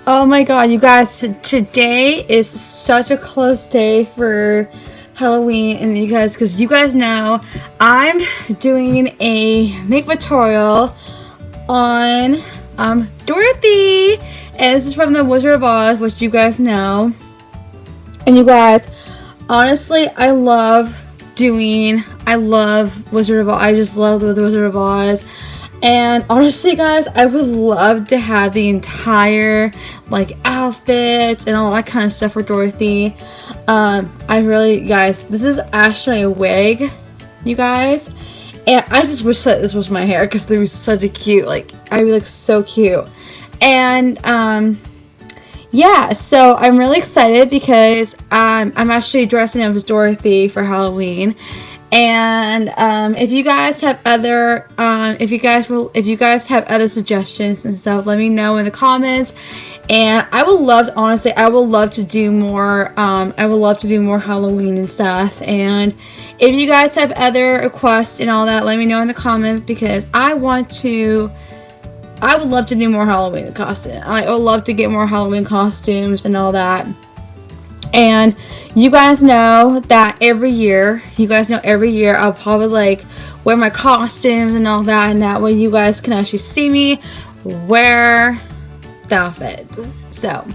Oh my god, you guys, today is such a close day for Halloween, and you guys, because you guys know I'm doing a makeup tutorial on Dorothy, and this is from the Wizard of Oz, which you guys know. And you guys, honestly, I love Wizard of Oz. I just love the Wizard of Oz. And honestly, guys, I would love to have the entire outfits and all that kind of stuff for Dorothy. Guys, this is actually a wig, you guys. And I just wish that this was my hair because it was such a cute, I look so cute. And yeah, so I'm really excited because I'm actually dressing up as Dorothy for Halloween. And if you guys have other suggestions and stuff, let me know in the comments. And I would love to do more. I would love to do more Halloween and stuff. And if you guys have other requests and all that, let me know in the comments because I would love to do more Halloween costumes. I would love to get more Halloween costumes and all that. And you guys know that every year I'll probably wear my costumes and all that, and that way you guys can actually see me wear the outfit. So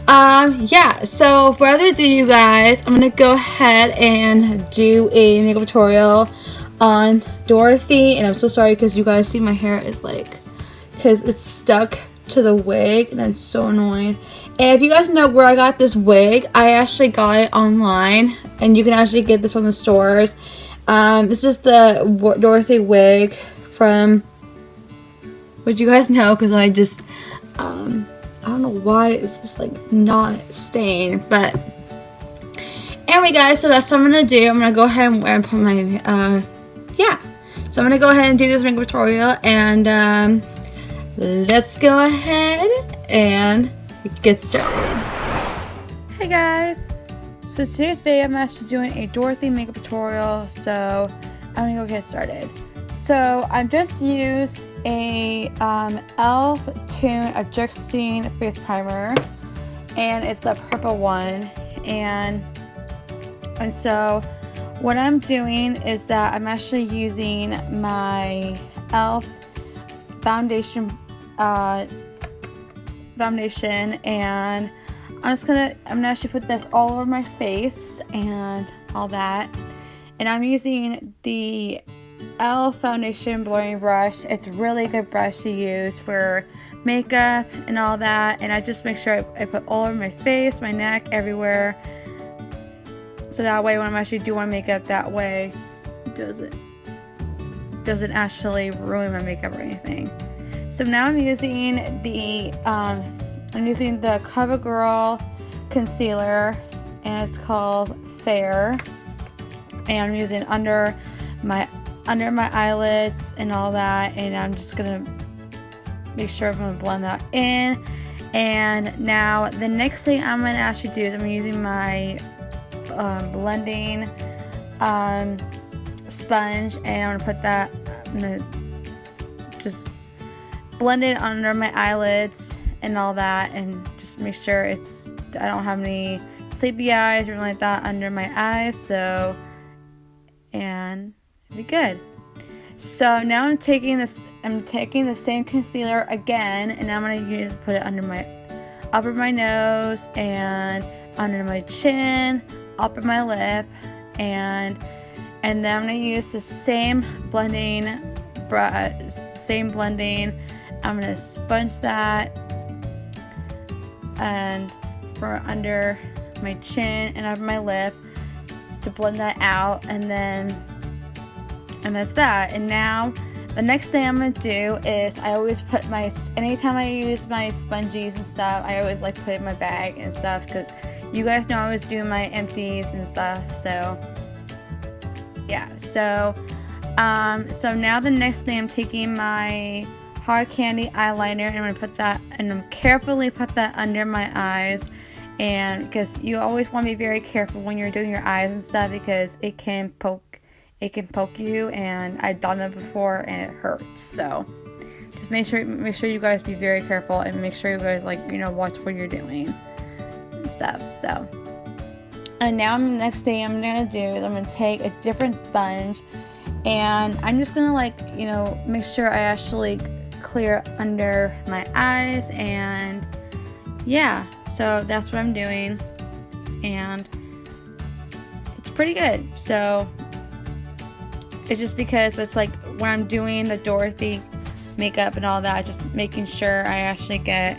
yeah, so for other ado, you guys, I'm gonna go ahead and do a makeup tutorial on Dorothy. And I'm so sorry because you guys see my hair is because it's stuck to the wig and it's so annoying. And if you guys know where I got this wig, I actually got it online, and you can actually get this from the stores. This is the Dorothy wig from, what you guys know, because I just I don't know why it's just not staying. But anyway, guys, so that's what I'm gonna do. I'm gonna go ahead and put my yeah, so I'm gonna go ahead and do this makeup tutorial, and let's go ahead and get started. Hey guys, so today's video I'm actually doing a Dorothy makeup tutorial, so I'm gonna go get started. So I've just used a e.l.f. Tune Adjusting Face Primer, and it's the purple one. And so what I'm doing is that I'm actually using my e.l.f. foundation, and I'm gonna actually put this all over my face and all that. And I'm using the e.l.f. foundation blurring brush. It's a really good brush to use for makeup and all that. And I just make sure I put all over my face, my neck, everywhere, so that way when I'm actually doing makeup, that way it doesn't actually ruin my makeup or anything. So now I'm using the CoverGirl concealer, and it's called Fair, and I'm using under my eyelids and all that. And I'm just gonna make sure I'm gonna blend that in. And now the next thing I'm gonna actually do is I'm using my blending sponge, and I'm gonna just blend it under my eyelids and all that, and just make sure I don't have any sleepy eyes or anything like that under my eyes. So, and it'll be good. So now I'm taking the same concealer again, and I'm gonna put it under my upper my nose and under my chin, upper my lip, and then I'm gonna use the same blending brush, I'm gonna sponge that and for under my chin and under my lip to blend that out, and that's that. And now the next thing I'm gonna do is I always put anytime I use my sponges and stuff, I always put it in my bag and stuff, because you guys know I always do my empties and stuff. So yeah, so now the next thing, I'm taking my hard candy eyeliner, and I'm gonna carefully put that under my eyes. And because you always want to be very careful when you're doing your eyes and stuff, because it can poke you, and I've done that before and it hurts. So just make sure you guys be very careful, and make sure you guys, like, you know, watch what you're doing and stuff. So, and now the next thing I'm gonna do is I'm gonna take a different sponge, and I'm just gonna, like, you know, make sure I actually clear under my eyes. And yeah, so that's what I'm doing, and it's pretty good. So it's just because it's like when I'm doing the Dorothy makeup and all that, just making sure I actually get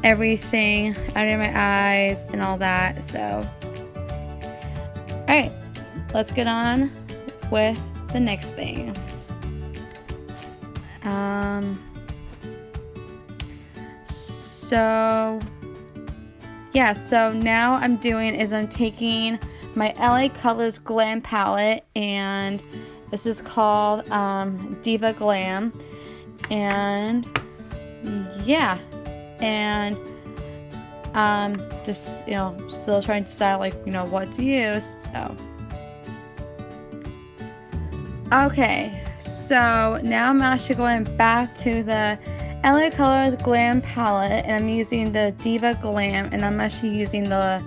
everything under my eyes and all that. So alright, let's get on with the next thing. So yeah, so now I'm taking my LA Colors Glam palette, and this is called Diva Glam, and yeah, and just, you know, still trying to decide, like, you know, what to use. So okay, so now I'm actually going back to the LA Colors Glam palette, and I'm using the Diva Glam, and I'm actually using the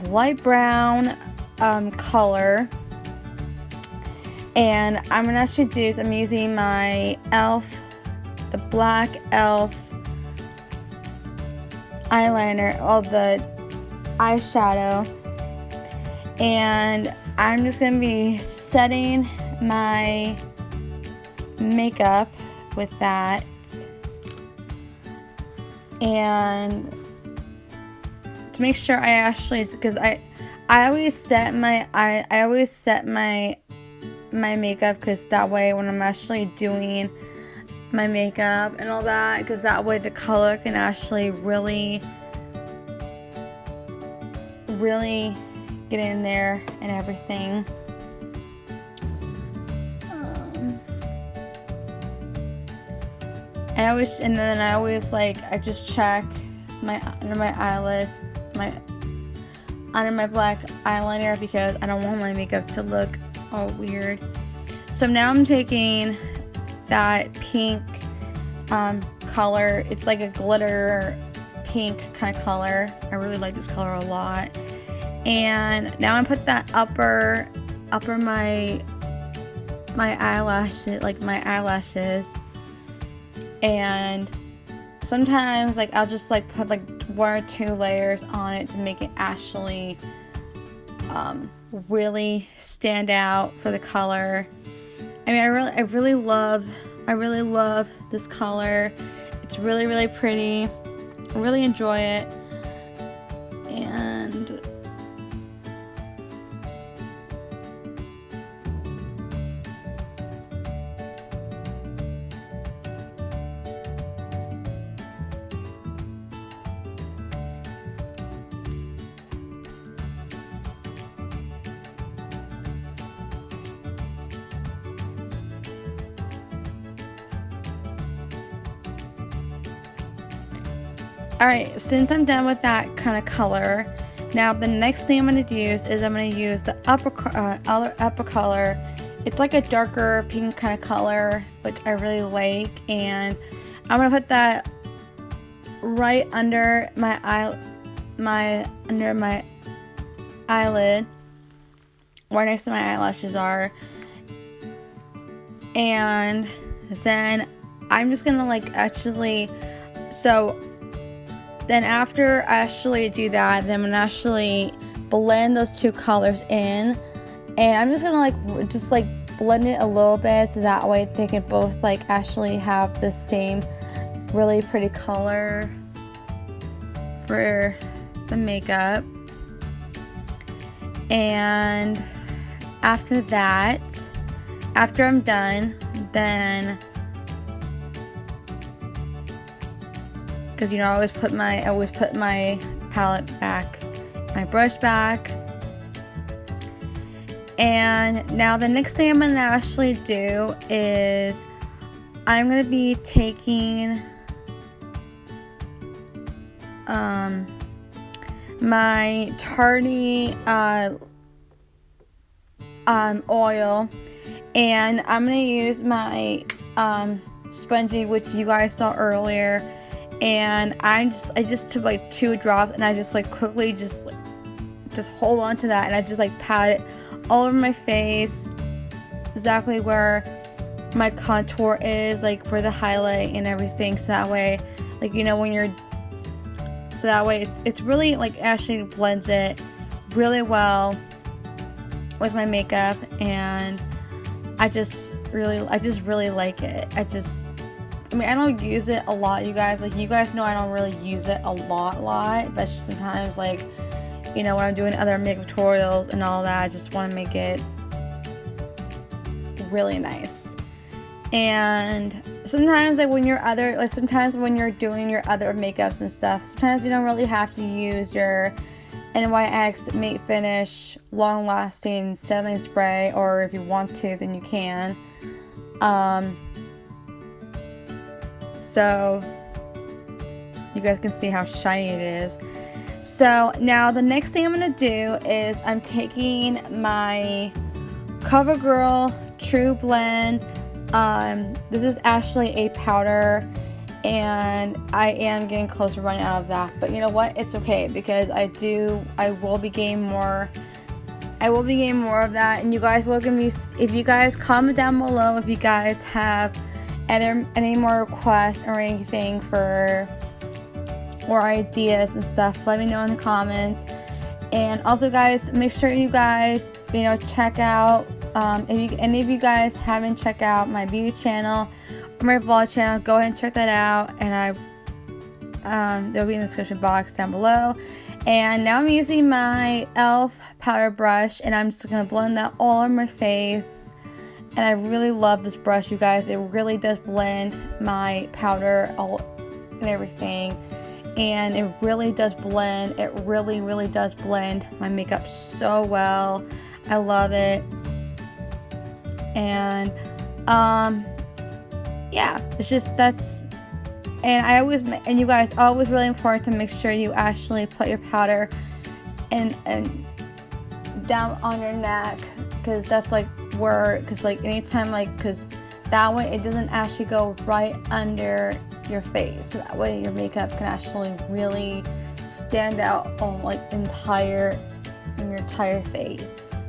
light brown color. And I'm gonna actually do is I'm using my the black e.l.f. eyeliner, or the eyeshadow, and I'm just gonna be setting my makeup with that. And to make sure I actually, because I always set my my makeup, because that way when I'm actually doing my makeup and all that, because that way the color can actually really get in there and everything. And then I always like, I just check under my eyelids, under my black eyeliner, because I don't want my makeup to look all weird. So now I'm taking that pink color. It's like a glitter pink kind of color. I really like this color a lot. And now I'm gonna put that upper my eyelashes, like my eyelashes. And sometimes, like, I'll just like put like 1 or 2 layers on it to make it actually really stand out for the color. I mean, I really love this color. It's really pretty. I really enjoy it. And alright, since I'm done with that kind of color, now the next thing I'm going to use is I'm going to use the upper color. It's like a darker pink kind of color, which I really like, and I'm going to put that right under my eyelid, right next to my eyelashes are. And then I'm just going to like actually, so then after I actually do that, then I'm gonna actually blend those 2 colors in, and I'm just gonna like blend it a little bit, so that way they can both like actually have the same really pretty color for the makeup. And after that, after I'm done, then, because, you know, I always put my palette back, my brush back. And now the next thing I'm going to actually do is I'm going to be taking my tardy oil, and I'm going to use my spongy, which you guys saw earlier. And I just took like 2 drops, and I just like quickly just hold on to that, and I just like pat it all over my face, exactly where my contour is, like for the highlight and everything, so that way, like, you know, when you're, so that way it's really like actually blends it really well with my makeup. And I just really like it. I mean, I don't use it a lot, you guys. Like, you guys know I don't really use it a lot, but just sometimes, like, you know, when I'm doing other makeup tutorials and all that, I just want to make it really nice. And sometimes, like, sometimes when you're doing your other makeups and stuff, sometimes you don't really have to use your NYX Matte Finish Long Lasting Settling Spray, or if you want to, then you can. So you guys can see how shiny it is. So now the next thing I'm going to do is I'm taking my CoverGirl True Blend. This is actually a powder, and I am getting close to running out of that. But you know what? It's okay, because I will be getting more of that. And you guys will give me, if you guys comment down below if you guys have any more requests or anything or ideas and stuff, let me know in the comments. And also, guys, make sure you guys, you know, check out, if any of you guys haven't checked out my beauty channel or my vlog channel, go ahead and check that out. And they'll be in the description box down below. And now I'm using my e.l.f. powder brush, and I'm just gonna blend that all on my face. And I really love this brush, you guys. It really does blend my powder and everything. And it really does blend. It really does blend my makeup so well. I love it. And yeah, it's just, and you guys, always really important to make sure you actually put your powder and down on your neck, because that's like where, because like anytime, like, because that way it doesn't actually go right under your face, so that way your makeup can actually really stand out on like your entire face.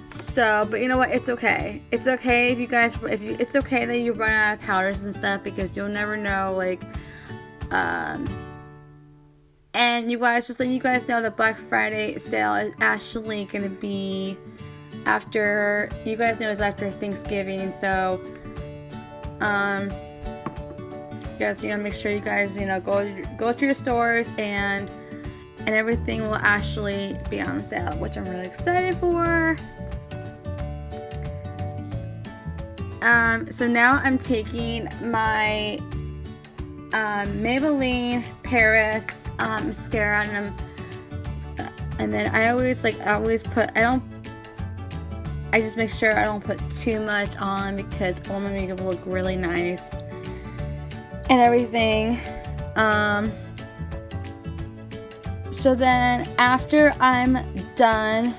So, but you know what? It's okay. It's okay if you guys, it's okay that you run out of powders and stuff, because you'll never know, like, and you guys, just letting you guys know, the Black Friday sale is actually gonna be after, you guys know, it's after Thanksgiving. So, you guys, you know, make sure you guys, you know, go to your stores, and everything will actually be on sale, which I'm really excited for. So now I'm taking my Maybelline Paris mascara, and then I just make sure I don't put too much on, because I want my makeup to look really nice and everything. So then after I'm done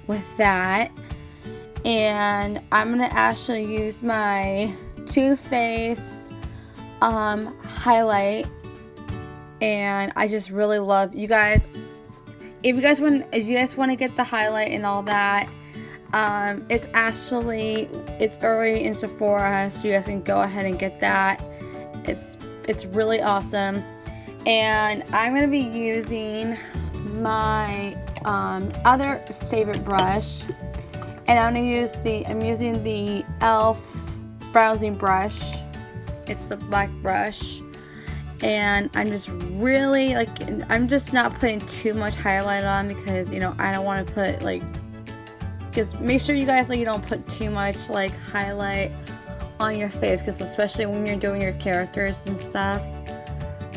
with that, and I'm gonna actually use my Too Faced highlight, and I just really love, you guys, if you guys want to get the highlight and all that, it's already in Sephora, so you guys can go ahead and get that. It's really awesome. And I'm gonna be using my other favorite brush, and I'm using the e.l.f. browsing brush. It's the black brush, and I'm just really, like, I'm just not putting too much highlight on, because, you know, I don't want to put, like, because make sure you guys, like, you don't put too much, like, highlight on your face, because especially when you're doing your characters and stuff.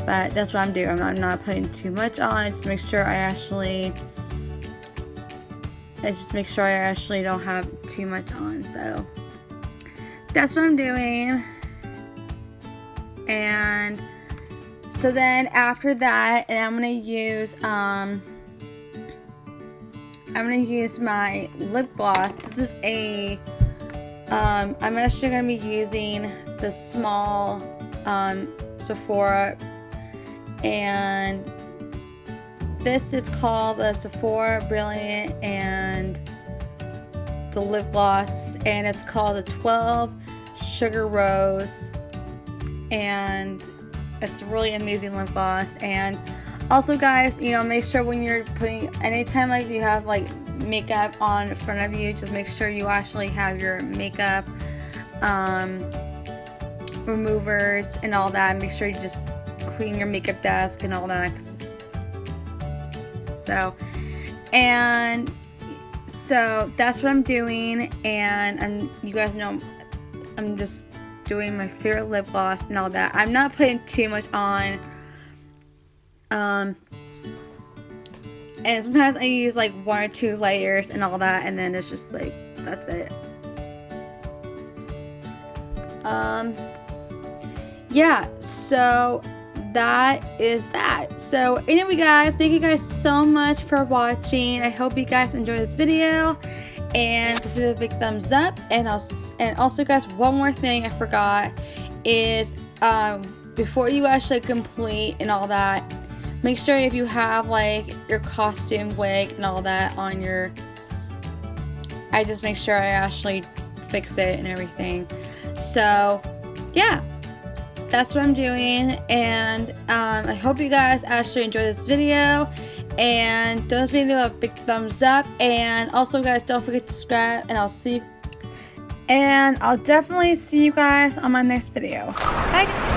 But that's what I'm doing. I'm not putting too much on. I just make sure I actually don't have too much on. So that's what I'm doing. And so then after that, and I'm gonna use my lip gloss. This is a I'm actually going to be using the small Sephora, and this is called the Sephora Brilliant and the lip gloss, and it's called the 12 Sugar Rose, and it's a really amazing lip gloss. And also, guys, you know, make sure when you're putting, anytime like you have like makeup on in front of you, just make sure you actually have your makeup removers and all that. Make sure you just clean your makeup desk and all that. So that's what I'm doing, and you guys know I'm just doing my favorite lip gloss and all that. I'm not putting too much on, and sometimes I use like 1 or 2 layers and all that, and then it's just like, that's it. Yeah, so that is that. So anyway, guys, thank you guys so much for watching. I hope you guys enjoyed this video, and this video, a big thumbs up. And also, guys, one more thing I forgot is before you actually complete and all that, make sure if you have like your costume wig and all that on your, I just make sure I actually fix it and everything. So yeah, that's what I'm doing, and I hope you guys actually enjoy this video, and don't forget to give a big thumbs up, and also, guys, don't forget to subscribe, and I'll definitely see you guys on my next video. Bye.